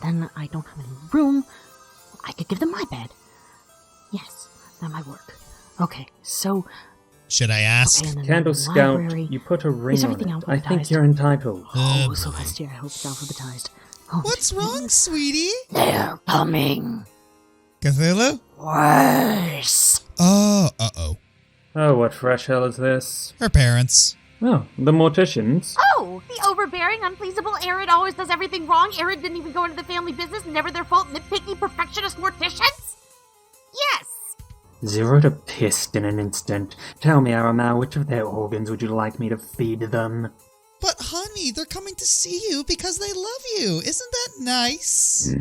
then I don't have any room. I could give them my bed. Yes, that might work. Okay, so... Should I ask? Okay, Candle Scout, you put a ring on it. I think you're entitled. Oh, Celestia, I hope it's alphabetized. Oh, What's wrong, sweetie? They're coming. Cthulhu? Worse. Oh, uh-oh. Oh, what fresh hell is this? Her parents. Oh, the morticians. Oh, the overbearing, unpleasable Arid always does everything wrong. Arid didn't even go into the family business, never their fault, nitpicky, perfectionist morticians? Yes. Zero to pissed in an instant. Tell me, Aramau, which of their organs would you like me to feed them? But honey, they're coming to see you because they love you. Isn't that nice?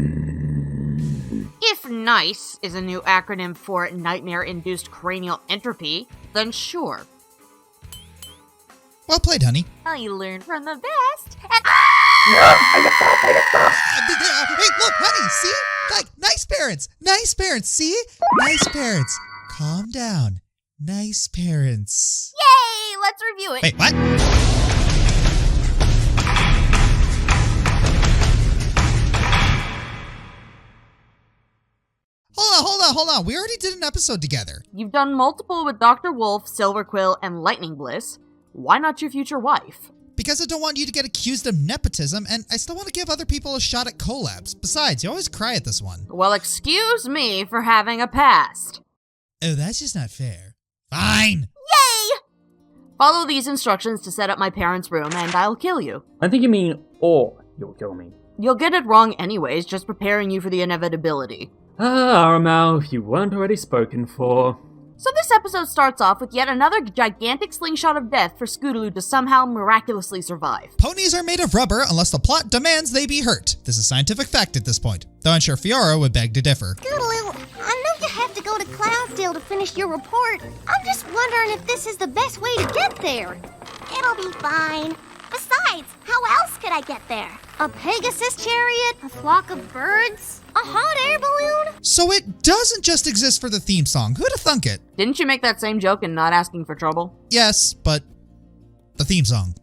If NICE is a new acronym for Nightmare-Induced Cranial Entropy, then sure. Well played, honey. I learned from the best, and Hey, look, honey, see? Like, nice parents. Nice parents, see? Nice parents. Calm down. Nice parents. yay! Let's review it. Wait, what? Hold on. We already did an episode together. You've done multiple with Dr. Wolf, Silverquill, and Lightning Bliss. Why not your future wife? Because I don't want you to get accused of nepotism, and I still want to give other people a shot at collabs. Besides, you always cry at this one. Well, excuse me for having a past. Oh, that's just not fair. Fine! Yay! Follow these instructions to set up my parents' room, and I'll kill you. I think you mean, or you'll kill me. You'll get it wrong anyways, just preparing you for the inevitability. Ah, Aramau, if you weren't already spoken for. So this episode starts off with yet another gigantic slingshot of death for Scootaloo to somehow miraculously survive. Ponies are made of rubber unless the plot demands they be hurt. This is scientific fact at this point, though I'm sure Fiora would beg to differ. Scootaloo, I know you have to go to Cloudsdale to finish your report. I'm just wondering if this is the best way to get there. It'll be fine. Besides, how else could I get there? A Pegasus chariot? A flock of birds? A hot air balloon? So it doesn't just exist for the theme song. Who'da thunk it? Didn't you make that same joke in Not Asking for Trouble? Yes, but the theme song.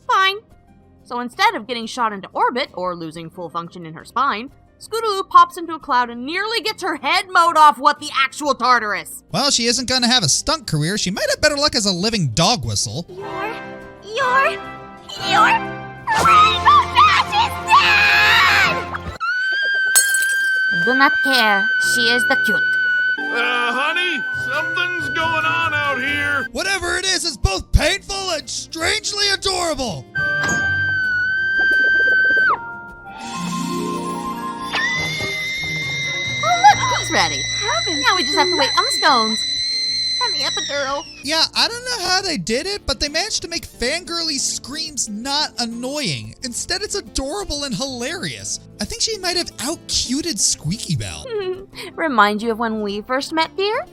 Fine. So instead of getting shot into orbit or losing full function in her spine, Scootaloo pops into a cloud and nearly gets her head mowed off what the actual Tartarus. Well, she isn't gonna have a stunt career. She might have better luck as a living dog whistle. Your Rainbow Dash is dead! Do not care. She is the cute. Honey, something's going on out here. Whatever it is, it's both painful and strangely adorable. Oh, look, he's ready. Now we just have to wait on the scones. And the epidural. Yeah, I don't know how they did it, but they managed to make fangirly screams not annoying. Instead, it's adorable and hilarious. I think she might have out-cuted Squeaky Bell. Remind you of when we first met, dear?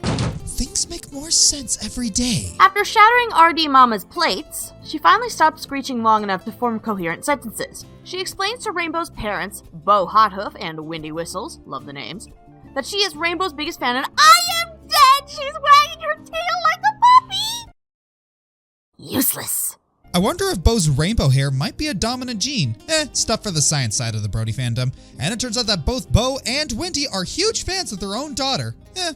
Things make more sense every day. After shattering RD Mama's plates, she finally stopped screeching long enough to form coherent sentences. She explains to Rainbow's parents, Bo Hothoof and Windy Whistles, love the names, that she is Rainbow's biggest fan and I am dead! She's wagging her tail like a puppy! Useless. I wonder if Bo's rainbow hair might be a dominant gene. Stuff for the science side of the Brody fandom. And it turns out that both Bo and Windy are huge fans of their own daughter.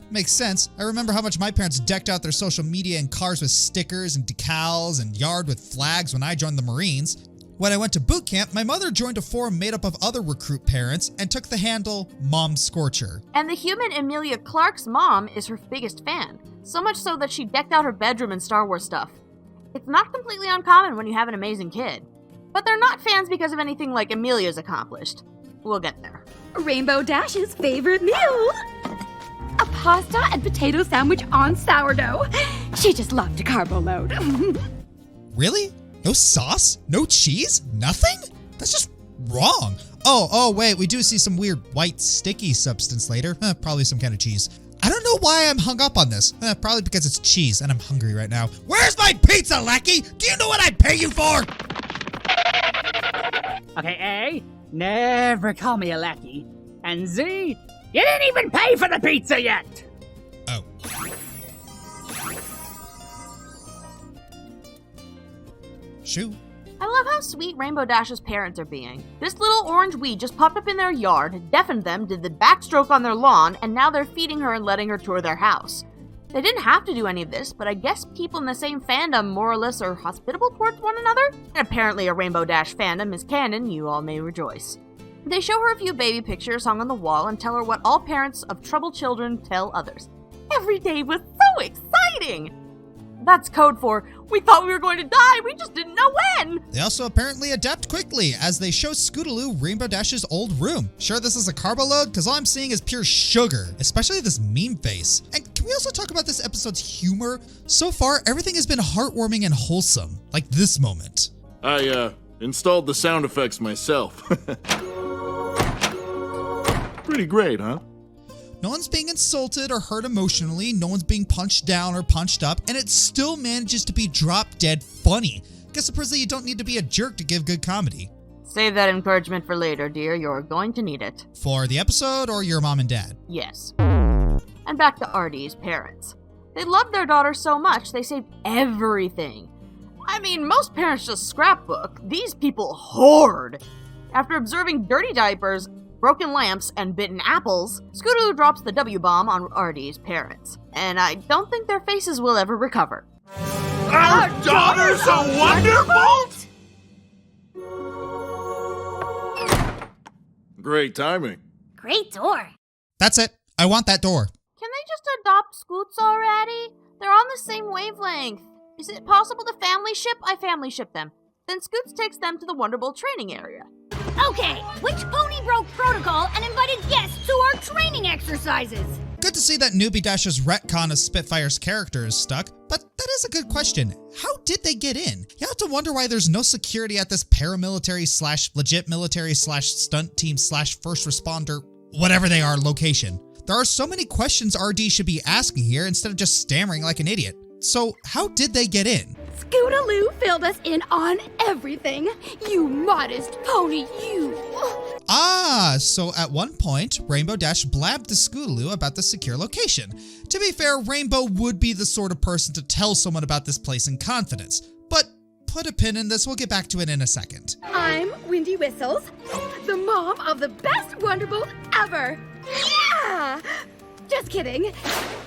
Makes sense. I remember how much my parents decked out their social media and cars with stickers and decals and yard with flags when I joined the Marines. When I went to boot camp, my mother joined a forum made up of other recruit parents and took the handle Mom Scorcher. And the human Emilia Clarke's mom is her biggest fan, so much so that she decked out her bedroom in Star Wars stuff. It's not completely uncommon when you have an amazing kid. But they're not fans because of anything like Emilia's accomplished. We'll get there. Rainbow Dash's favorite meal! A pasta and potato sandwich on sourdough. She just loved a carbo load. Really? No sauce? No cheese? Nothing? That's just wrong. Oh, wait, we do see some weird white sticky substance later. Probably some kind of cheese. I don't know why I'm hung up on this. Probably because it's cheese and I'm hungry right now. Where's my pizza, lackey? Do you know what I'd pay you for? Okay, A, never call me a lackey. And Z, you didn't even pay for the pizza yet! Oh. Shoo. I love how sweet Rainbow Dash's parents are being. This little orange weed just popped up in their yard, deafened them, did the backstroke on their lawn, and now they're feeding her and letting her tour their house. They didn't have to do any of this, but I guess people in the same fandom more or less are hospitable towards one another. And apparently a Rainbow Dash fandom is canon, you all may rejoice. They show her a few baby pictures hung on the wall and tell her what all parents of troubled children tell others. Every day was so exciting! That's code for, we thought we were going to die, we just didn't know when! They also apparently adapt quickly as they show Scootaloo Rainbow Dash's old room. Sure, this is a carbo load, because all I'm seeing is pure sugar, especially this meme face. And can we also talk about this episode's humor? So far, everything has been heartwarming and wholesome, like this moment. I, installed the sound effects myself. Pretty great, huh? No one's being insulted or hurt emotionally, no one's being punched down or punched up, and it still manages to be drop-dead funny. Guess surprisingly you don't need to be a jerk to give good comedy. Save that encouragement for later, dear. You're going to need it. For the episode or your mom and dad? Yes. And back to Artie's parents. They loved their daughter so much, they saved everything. I mean, most parents just scrapbook. These people hoard. After observing dirty diapers, broken lamps, and bitten apples, Scootaloo drops the W-bomb on Artie's parents. And I don't think their faces will ever recover. Our daughter's a wonderbolt? Great timing. Great door. That's it. I want that door. Can they just adopt Scoots already? They're on the same wavelength. Is it possible to family ship? I family ship them. Then Scoots takes them to the Wonderbolt training area. Okay, which pony broke protocol and invited guests to our training exercises? Good to see that Newbie Dash's retcon of Spitfire's character is stuck, but that is a good question. How did they get in? You have to wonder why there's no security at this paramilitary / legit military / stunt team / first responder, whatever they are, location. There are so many questions RD should be asking here instead of just stammering like an idiot. So how did they get in? Scootaloo filled us in on everything. You modest pony, you. Ah, so at one point, Rainbow Dash blabbed to Scootaloo about the secure location. To be fair, Rainbow would be the sort of person to tell someone about this place in confidence. But put a pin in this, we'll get back to it in a second. I'm Windy Whistles, the mom of the best Wonderbolt ever. Yeah! Just kidding.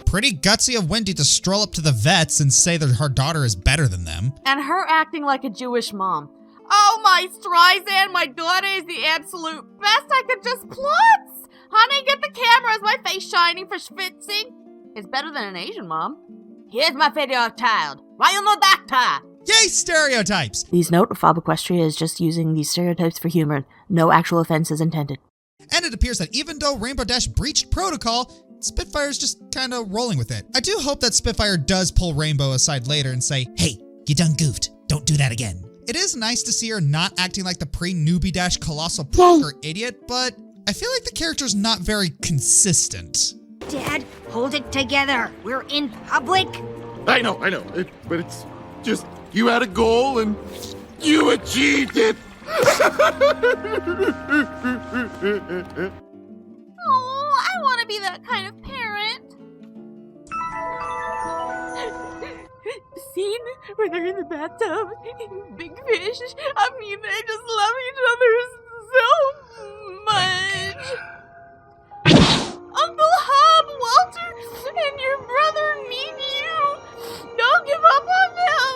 Pretty gutsy of Wendy to stroll up to the vets and say that her daughter is better than them. And her acting like a Jewish mom. Oh, my Streisand, my daughter is the absolute best. I could just plutz. Honey, get the camera. Is my face shining for schwitzing? It's better than an Asian mom. Here's my video child. Why you no doctor? Yay, stereotypes! Please note, Fob Equestria is just using these stereotypes for humor. No actual offense is intended. And it appears that even though Rainbow Dash breached protocol, Spitfire's just kind of rolling with it. I do hope that Spitfire does pull Rainbow aside later and say, hey, you done goofed. Don't do that again. It is nice to see her not acting like the pre-Newbie Dash colossal punk or idiot, but I feel like the character's not very consistent. Dad, hold it together. We're in public. I know. But it's just, you had a goal and you achieved it. Oh, I want to be that kind of parent. Scene where they're in the bathtub, big fish. I mean, they just love each other so much. Uncle Hub, Walter, and your brother need you. Don't give up on them,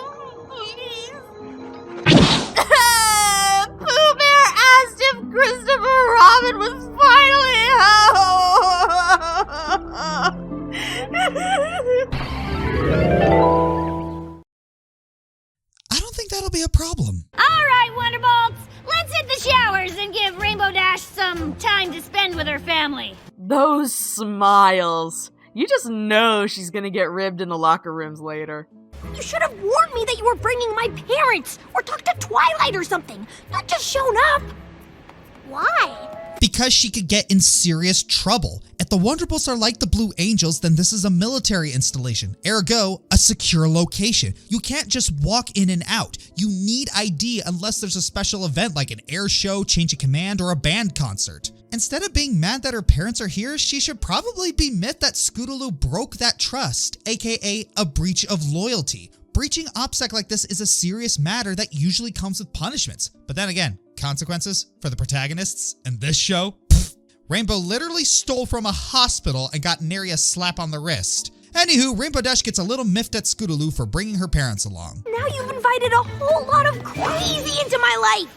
please. Pooh Bear asked if Christopher Robin was finally home. I don't think that'll be a problem. All right, Wonderbolts. Let's hit the showers and give Rainbow Dash some time to spend with her family. Those smiles. You just know she's gonna get ribbed in the locker rooms later. You should have warned me that you were bringing my parents, or talked to Twilight or something, not just shown up. Why? Because she could get in serious trouble. If the Wonderbolts are like the Blue Angels, then this is a military installation, ergo, a secure location. You can't just walk in and out. You need ID unless there's a special event like an air show, change of command, or a band concert. Instead of being mad that her parents are here, she should probably be miffed that Scootaloo broke that trust, aka a breach of loyalty. Breaching OPSEC like this is a serious matter that usually comes with punishments. But then again, consequences for the protagonists in this show? Pfft. Rainbow literally stole from a hospital and got nary a slap on the wrist. Anywho, Rainbow Dash gets a little miffed at Scootaloo for bringing her parents along. Now you've invited a whole lot of crazy into my life.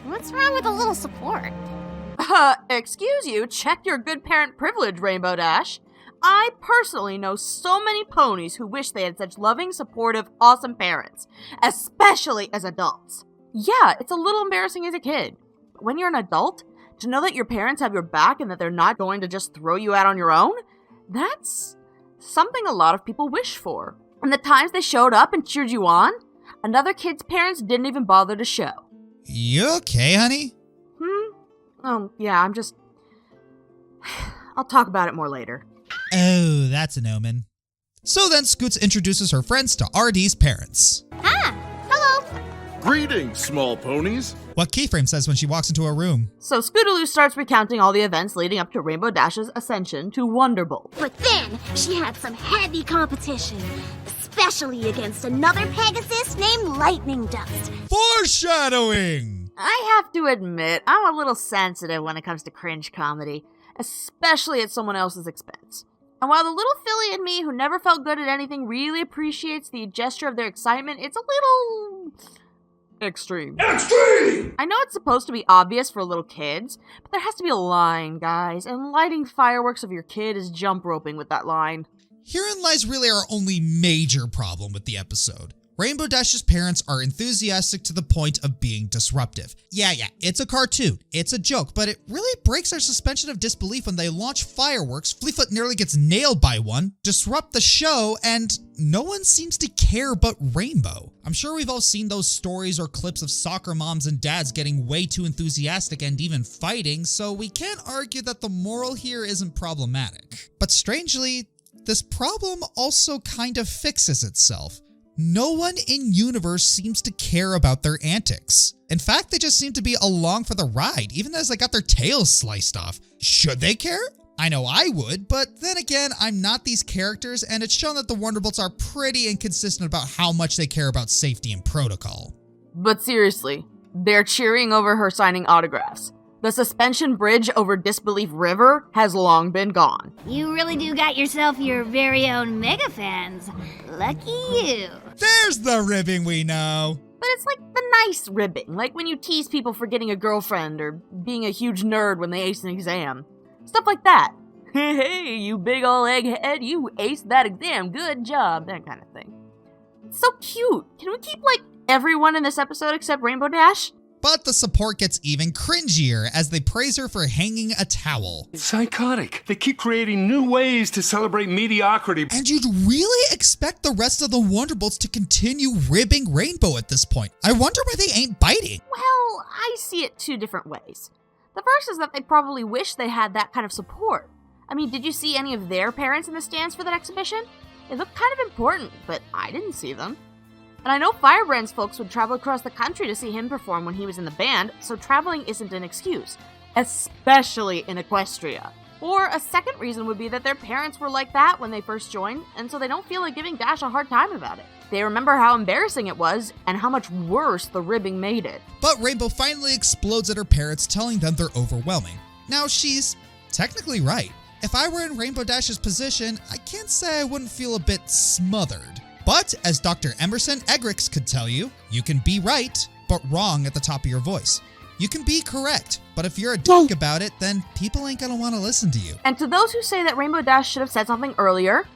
What's wrong with a little support? Excuse you, check your good parent privilege, Rainbow Dash. I personally know so many ponies who wish they had such loving, supportive, awesome parents, especially as adults. Yeah, it's a little embarrassing as a kid. But when you're an adult, to know that your parents have your back and that they're not going to just throw you out on your own, that's something a lot of people wish for. And the times they showed up and cheered you on, another kid's parents didn't even bother to show. You okay, honey? Oh, yeah, I'll talk about it more later. Oh, that's an omen. So then Scoots introduces her friends to RD's parents. Hello. Greetings, small ponies. What Keyframe says when she walks into a room. So Scootaloo starts recounting all the events leading up to Rainbow Dash's ascension to Wonderbolt. But then she had some heavy competition, especially against another Pegasus named Lightning Dust. Foreshadowing! I have to admit, I'm a little sensitive when it comes to cringe comedy, especially at someone else's expense. And while the little filly in me who never felt good at anything really appreciates the gesture of their excitement, it's a little extreme. I know it's supposed to be obvious for little kids, but there has to be a line, guys, and lighting fireworks of your kid is jump roping with that line. Herein lies really our only major problem with the episode. Rainbow Dash's parents are enthusiastic to the point of being disruptive. Yeah, it's a cartoon, it's a joke, but it really breaks our suspension of disbelief when they launch fireworks, Fleetfoot nearly gets nailed by one, disrupt the show, and no one seems to care but Rainbow. I'm sure we've all seen those stories or clips of soccer moms and dads getting way too enthusiastic and even fighting, so we can't argue that the moral here isn't problematic. But strangely, this problem also kind of fixes itself. No one in universe seems to care about their antics. In fact, they just seem to be along for the ride, even as they got their tails sliced off. Should they care? I know I would, but then again, I'm not these characters, and it's shown that the Wonderbolts are pretty inconsistent about how much they care about safety and protocol. But seriously, they're cheering over her signing autographs. The suspension bridge over Disbelief River has long been gone. You really do got yourself your very own mega fans. Lucky you. There's the ribbing we know. But it's like the nice ribbing, like when you tease people for getting a girlfriend or being a huge nerd when they ace an exam. Stuff like that. Hey, you big ol' egghead, you aced that exam, good job, that kind of thing. It's so cute. Can we keep, like, everyone in this episode except Rainbow Dash? But the support gets even cringier as they praise her for hanging a towel. It's psychotic. They keep creating new ways to celebrate mediocrity. And you'd really expect the rest of the Wonderbolts to continue ribbing Rainbow at this point. I wonder why they ain't biting. Well, I see it two different ways. The first is that they probably wish they had that kind of support. I mean, did you see any of their parents in the stands for that exhibition? They looked kind of important, but I didn't see them. And I know Firebrand's folks would travel across the country to see him perform when he was in the band, so traveling isn't an excuse, especially in Equestria. Or a second reason would be that their parents were like that when they first joined, and so they don't feel like giving Dash a hard time about it. They remember how embarrassing it was, and how much worse the ribbing made it. But Rainbow finally explodes at her parents, telling them they're overwhelming. Now, she's technically right. If I were in Rainbow Dash's position, I can't say I wouldn't feel a bit smothered. But, as Dr. Emerson Egrix could tell you, you can be right, but wrong at the top of your voice. You can be correct, but if you're a dick about it, then people ain't gonna want to listen to you. And to those who say that Rainbow Dash should have said something earlier,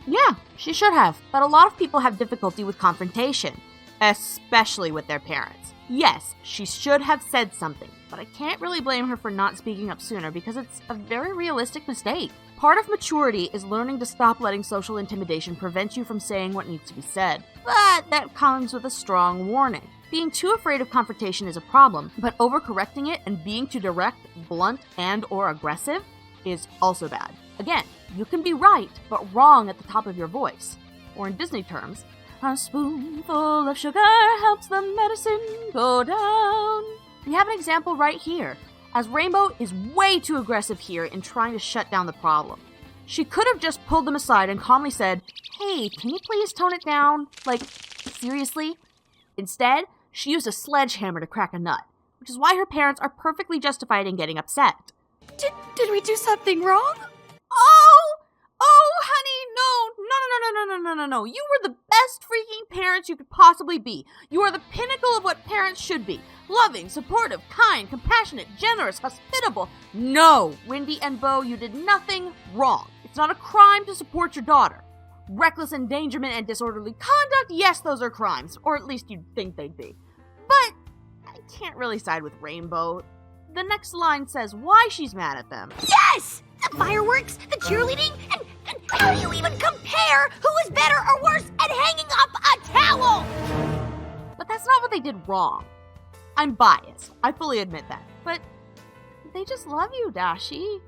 yeah, she should have. But a lot of people have difficulty with confrontation, especially with their parents. Yes, she should have said something, but I can't really blame her for not speaking up sooner because it's a very realistic mistake. Part of maturity is learning to stop letting social intimidation prevent you from saying what needs to be said. But that comes with a strong warning. Being too afraid of confrontation is a problem, but overcorrecting it and being too direct, blunt, and/or aggressive is also bad. Again, you can be right, but wrong at the top of your voice. Or in Disney terms, a spoonful of sugar helps the medicine go down. We have an example right here, as Rainbow is way too aggressive here in trying to shut down the problem. She could have just pulled them aside and calmly said, "Hey hey, can you please tone it down? Like, seriously? Instead, she used a sledgehammer to crack a nut, which is why her parents are perfectly justified in getting upset. Did we do something wrong? Oh, honey, no. You were the best freaking parents you could possibly be. You are the pinnacle of what parents should be. Loving, supportive, kind, compassionate, generous, hospitable. No, Wendy and Bo, you did nothing wrong. It's not a crime to support your daughter. Reckless endangerment and disorderly conduct, yes, those are crimes. Or at least you'd think they'd be. But I can't really side with Rainbow. The next line says why she's mad at them. Yes! The fireworks, the cheerleading, and how do you even compare who is better or worse at hanging up a towel? But that's not what they did wrong. I'm biased. I fully admit that. But they just love you, Dashi.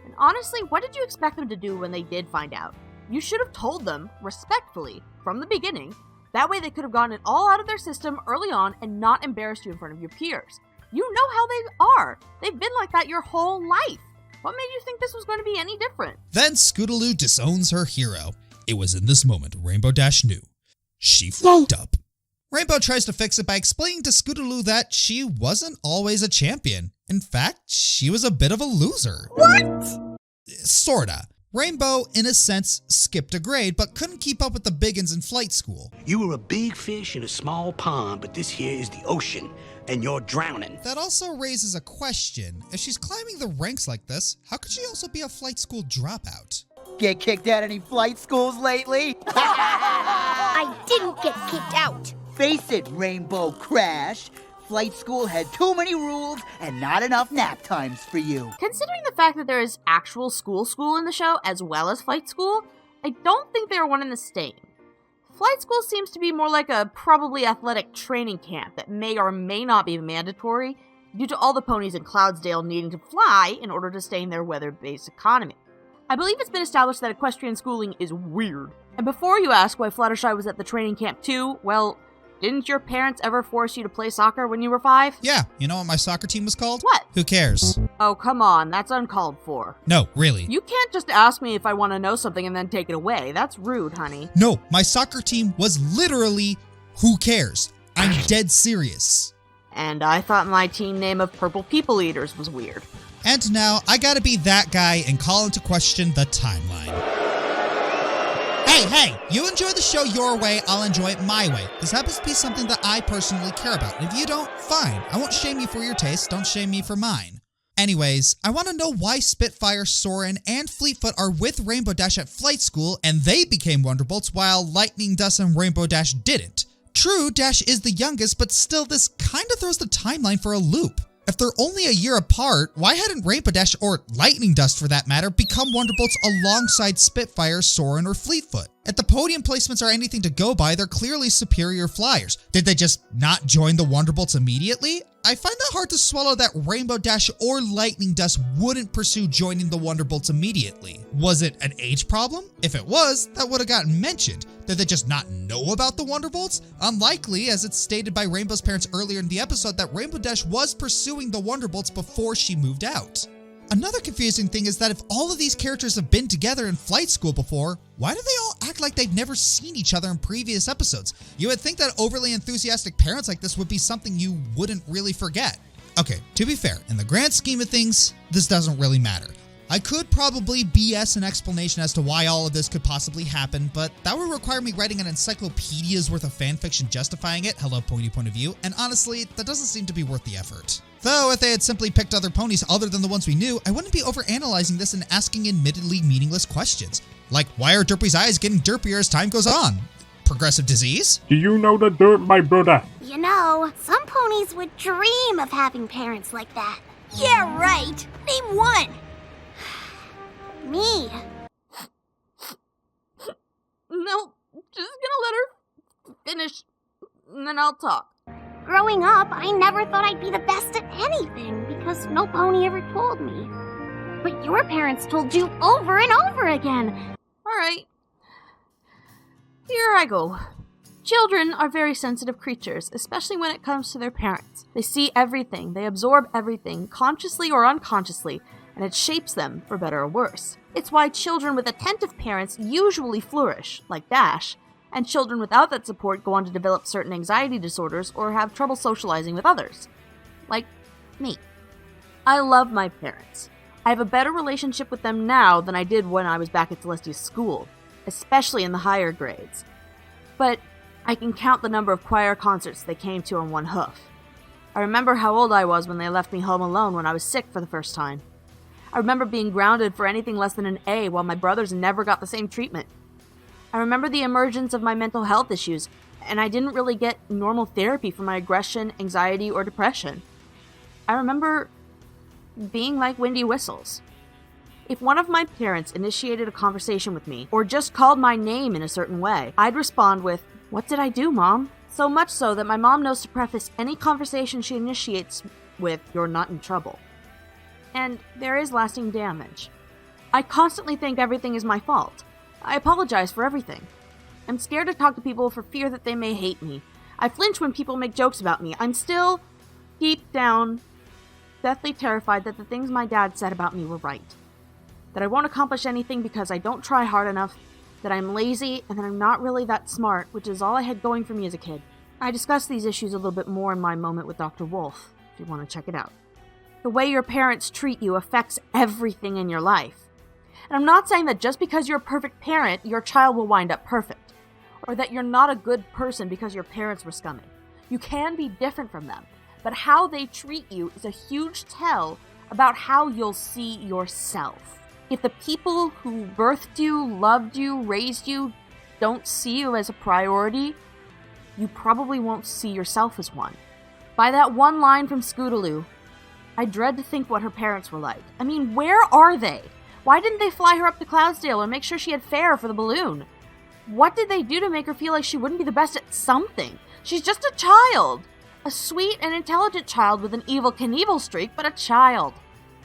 And honestly, what did you expect them to do when they did find out? You should have told them, respectfully, from the beginning. That way they could have gotten it all out of their system early on and not embarrassed you in front of your peers. You know how they are. They've been like that your whole life. What made you think this was going to be any different? Then Scootaloo disowns her hero. It was in this moment Rainbow Dash knew. She fucked up. Rainbow tries to fix it by explaining to Scootaloo that she wasn't always a champion. In fact, she was a bit of a loser. What? Sorta. Rainbow, in a sense, skipped a grade, but couldn't keep up with the biggins in flight school. You were a big fish in a small pond, but this here is the ocean, and you're drowning. That also raises a question. If she's climbing the ranks like this, how could she also be a flight school dropout? Get kicked out any flight schools lately? I didn't get kicked out. Face it, Rainbow Crash. Flight school had too many rules and not enough nap times for you. Considering the fact that there is actual school in the show as well as flight school, I don't think they are one and the same. Flight school seems to be more like a probably athletic training camp that may or may not be mandatory due to all the ponies in Cloudsdale needing to fly in order to stay in their weather-based economy. I believe it's been established that equestrian schooling is weird. And before you ask why Fluttershy was at the training camp too, well, didn't your parents ever force you to play soccer when you were 5? Yeah, you know what my soccer team was called? What? Who cares? Oh, come on, that's uncalled for. No, really. You can't just ask me if I want to know something and then take it away. That's rude, honey. No, my soccer team was literally who cares. I'm dead serious. And I thought my team name of Purple People Eaters was weird. And now I gotta be that guy and call into question the timeline. Hey, you enjoy the show your way, I'll enjoy it my way. This happens to be something that I personally care about. And if you don't, fine. I won't shame you for your taste, don't shame me for mine. Anyways, I want to know why Spitfire, Soren, and Fleetfoot are with Rainbow Dash at flight school and they became Wonderbolts while Lightning Dust and Rainbow Dash didn't. True, Dash is the youngest, but still this kind of throws the timeline for a loop. If they're only a year apart, why hadn't Rainbow Dash, or Lightning Dust for that matter, become Wonderbolts alongside Spitfire, Soren, or Fleetfoot? If the podium placements are anything to go by, they're clearly superior flyers. Did they just not join the Wonderbolts immediately? I find that hard to swallow that Rainbow Dash or Lightning Dust wouldn't pursue joining the Wonderbolts immediately. Was it an age problem? If it was, that would have gotten mentioned. Did they just not know about the Wonderbolts? Unlikely, as it's stated by Rainbow's parents earlier in the episode that Rainbow Dash was pursuing the Wonderbolts before she moved out. Another confusing thing is that if all of these characters have been together in flight school before, why do they all act like they've never seen each other in previous episodes? You would think that overly enthusiastic parents like this would be something you wouldn't really forget. Okay, to be fair, in the grand scheme of things, this doesn't really matter. I could probably BS an explanation as to why all of this could possibly happen, but that would require me writing an encyclopedia's worth of fanfiction justifying it, hello pony point of view, and honestly, that doesn't seem to be worth the effort. Though, if they had simply picked other ponies other than the ones we knew, I wouldn't be overanalyzing this and asking admittedly meaningless questions. Like, why are Derpy's eyes getting derpier as time goes on? Progressive disease? Do you know the dirt, my brother? You know, some ponies would dream of having parents like that. Yeah, right. Name one. Me. No, just gonna let her finish, and then I'll talk. Growing up, I never thought I'd be the best at anything because no pony ever told me. But your parents told you over and over again. Alright. Here I go. Children are very sensitive creatures, especially when it comes to their parents. They see everything, they absorb everything, consciously or unconsciously, and it shapes them for better or worse. It's why children with attentive parents usually flourish, like Dash, and children without that support go on to develop certain anxiety disorders or have trouble socializing with others. Like me. I love my parents. I have a better relationship with them now than I did when I was back at Celestia's school, especially in the higher grades. But I can count the number of choir concerts they came to on one hoof. I remember how old I was when they left me home alone when I was sick for the first time. I remember being grounded for anything less than an A while my brothers never got the same treatment. I remember the emergence of my mental health issues, and I didn't really get normal therapy for my aggression, anxiety, or depression. I remember being like Windy Whistles. If one of my parents initiated a conversation with me, or just called my name in a certain way, I'd respond with, "What did I do, Mom?" So much so that my mom knows to preface any conversation she initiates with, "You're not in trouble." And there is lasting damage. I constantly think everything is my fault. I apologize for everything. I'm scared to talk to people for fear that they may hate me. I flinch when people make jokes about me. I'm still, deep down, deathly terrified that the things my dad said about me were right. That I won't accomplish anything because I don't try hard enough, that I'm lazy, and that I'm not really that smart, which is all I had going for me as a kid. I discuss these issues a little bit more in my moment with Dr. Wolf, if you want to check it out. The way your parents treat you affects everything in your life. And I'm not saying that just because you're a perfect parent, your child will wind up perfect, or that you're not a good person because your parents were scummy. You can be different from them, but how they treat you is a huge tell about how you'll see yourself. If the people who birthed you, loved you, raised you, don't see you as a priority, you probably won't see yourself as one. By that one line from Scootaloo, I dread to think what her parents were like. I mean, where are they? Why didn't they fly her up to Cloudsdale or make sure she had fare for the balloon? What did they do to make her feel like she wouldn't be the best at something? She's just a child. A sweet and intelligent child with an evil Knievel streak, but a child.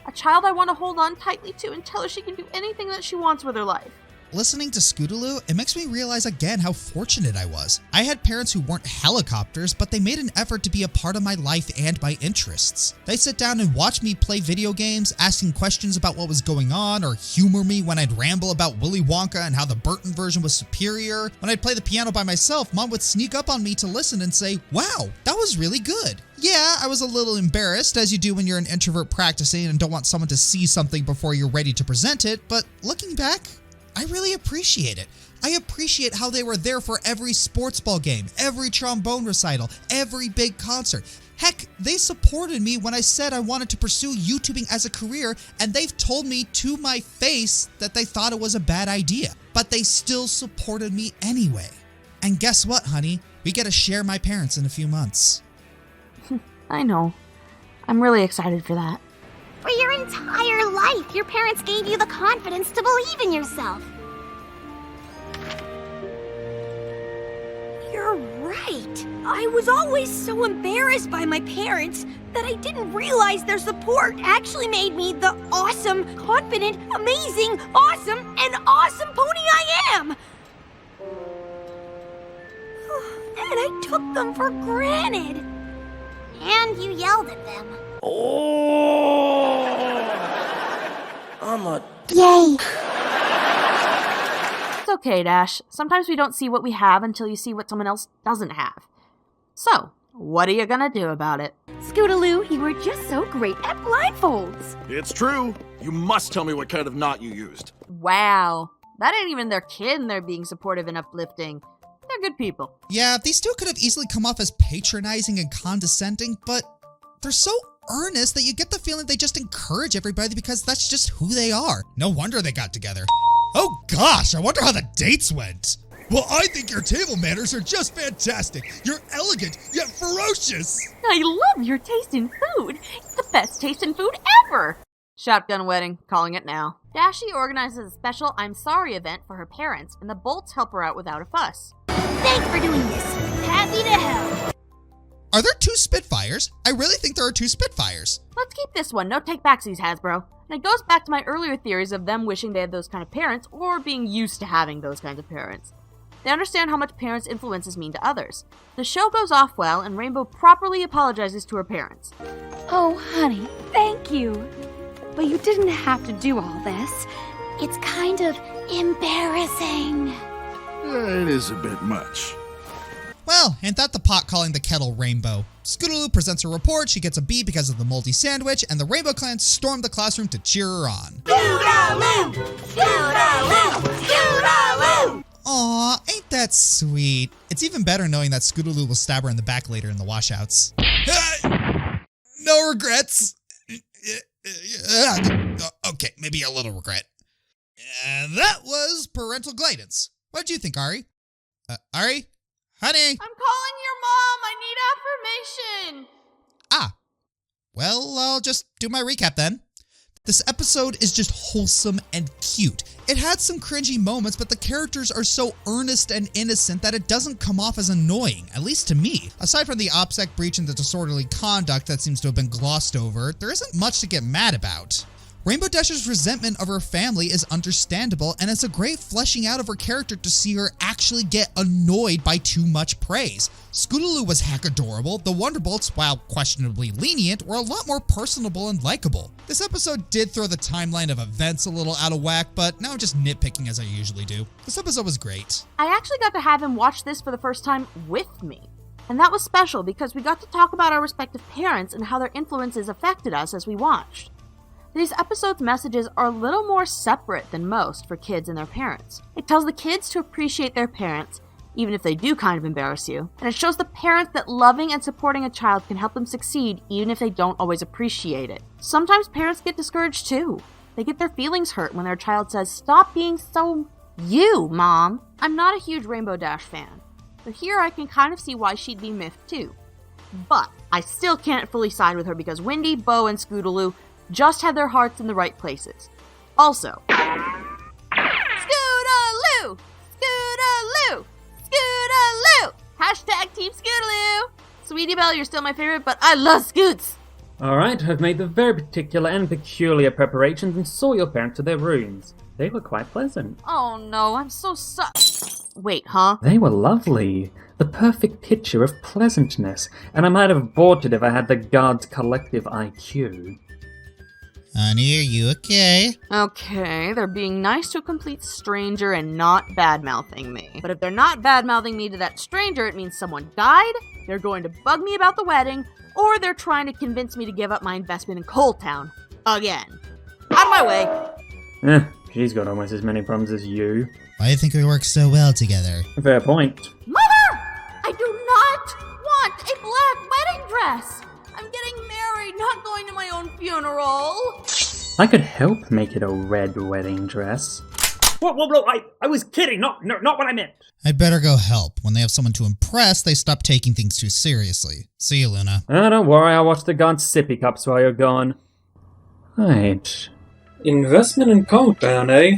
A child I want to hold on tightly to and tell her she can do anything that she wants with her life. Listening to Scootaloo, it makes me realize again how fortunate I was. I had parents who weren't helicopters, but they made an effort to be a part of my life and my interests. They sit down and watch me play video games, asking questions about what was going on, or humor me when I'd ramble about Willy Wonka and how the Burton version was superior. When I'd play the piano by myself, Mom would sneak up on me to listen and say, "Wow, that was really good." Yeah, I was a little embarrassed, as you do when you're an introvert practicing and don't want someone to see something before you're ready to present it, but looking back, I really appreciate it. I appreciate how they were there for every sports ball game, every trombone recital, every big concert. Heck, they supported me when I said I wanted to pursue YouTubing as a career, and they've told me to my face that they thought it was a bad idea, but they still supported me anyway. And guess what, honey? We get to share my parents in a few months. I know. I'm really excited for that. For your entire life, your parents gave you the confidence to believe in yourself. You're right. I was always so embarrassed by my parents that I didn't realize their support actually made me the awesome, confident, amazing, awesome, and awesome pony I am. And I took them for granted. And you yelled at them. Oh! I'm a... Yay! It's okay, Dash. Sometimes we don't see what we have until you see what someone else doesn't have. So, what are you gonna do about it? Scootaloo, you were just so great at blindfolds. It's true. You must tell me what kind of knot you used. Wow. That ain't even their kid and they're being supportive and uplifting. They're good people. Yeah, these two could have easily come off as patronizing and condescending, but they're so earnest that you get the feeling they just encourage everybody because that's just who they are. No wonder they got together. Oh gosh, I wonder how the dates went. Well, I think your table manners are just fantastic. You're elegant, yet ferocious. I love your taste in food. It's the best taste in food ever. Shotgun wedding, calling it now. Dashie organizes a special I'm Sorry event for her parents, and the Bolts help her out without a fuss. Thanks for doing this. Happy to help. Are there two Spitfires? I really think there are two Spitfires. Let's keep this one. No take-backsies, Hasbro. And it goes back to my earlier theories of them wishing they had those kind of parents or being used to having those kinds of parents. They understand how much parents' influences mean to others. The show goes off well, and Rainbow properly apologizes to her parents. Oh, honey, thank you. but you didn't have to do all this. It's kind of embarrassing. It is a bit much. Well, ain't that the pot calling the kettle rainbow? Scootaloo presents her report, she gets a B because of the moldy sandwich, and the Rainbow Clan storm the classroom to cheer her on. Scootaloo! Scootaloo! Scootaloo! Aw, ain't that sweet? It's even better knowing that Scootaloo will stab her in the back later in the washouts. No regrets. Okay, maybe a little regret. And that was Parental Glideance. What did you think, Ari? Ari? Honey? I'm calling your mom. I need affirmation. Ah. Well, I'll just do my recap then. This episode is just wholesome and cute. It had some cringy moments, but the characters are so earnest and innocent that it doesn't come off as annoying, at least to me. Aside from the OPSEC breach and the disorderly conduct that seems to have been glossed over, there isn't much to get mad about. Rainbow Dash's resentment of her family is understandable, and it's a great fleshing out of her character to see her actually get annoyed by too much praise. Scootaloo was heck adorable. The Wonderbolts, while questionably lenient, were a lot more personable and likable. This episode did throw the timeline of events a little out of whack, but now I'm just nitpicking as I usually do. This episode was great. I actually got to have him watch this for the first time with me. And that was special because we got to talk about our respective parents and how their influences affected us as we watched. These episodes' messages are a little more separate than most for kids and their parents. It tells the kids to appreciate their parents, even if they do kind of embarrass you, and it shows the parents that loving and supporting a child can help them succeed even if they don't always appreciate it. Sometimes parents get discouraged too. They get their feelings hurt when their child says, "Stop being so you, Mom." I'm not a huge Rainbow Dash fan, but here I can kind of see why she'd be miffed too. But I still can't fully side with her because Wendy, Bo, and Scootaloo just had their hearts in the right places. Also, Scootaloo! Scootaloo! Scootaloo! Hashtag Team Scootaloo! Sweetie Belle, you're still my favorite, but I love Scoots! Alright, I've made the very particular and peculiar preparations and saw your parents to their rooms. They were quite pleasant. Oh no, I'm so Wait, huh? They were lovely. The perfect picture of pleasantness, and I might have bought it if I had the God's collective IQ. Honey, are you okay? Okay, they're being nice to a complete stranger and not bad-mouthing me. But if they're not bad-mouthing me to that stranger, it means someone died, they're going to bug me about the wedding, or they're trying to convince me to give up my investment in Coal Town. Again. Out of my way! She's got almost as many problems as you. Why do you think we work so well together? Fair point. Mother! I do not want a black wedding dress! I'm getting married, not going to my own funeral. I could help make it a red wedding dress. Whoa, I was kidding, not what I meant. I'd better go help. When they have someone to impress, they stop taking things too seriously. See you, Luna. Don't worry, I'll watch the God's sippy cups while you're gone. Right. Investment in Coal Town, eh?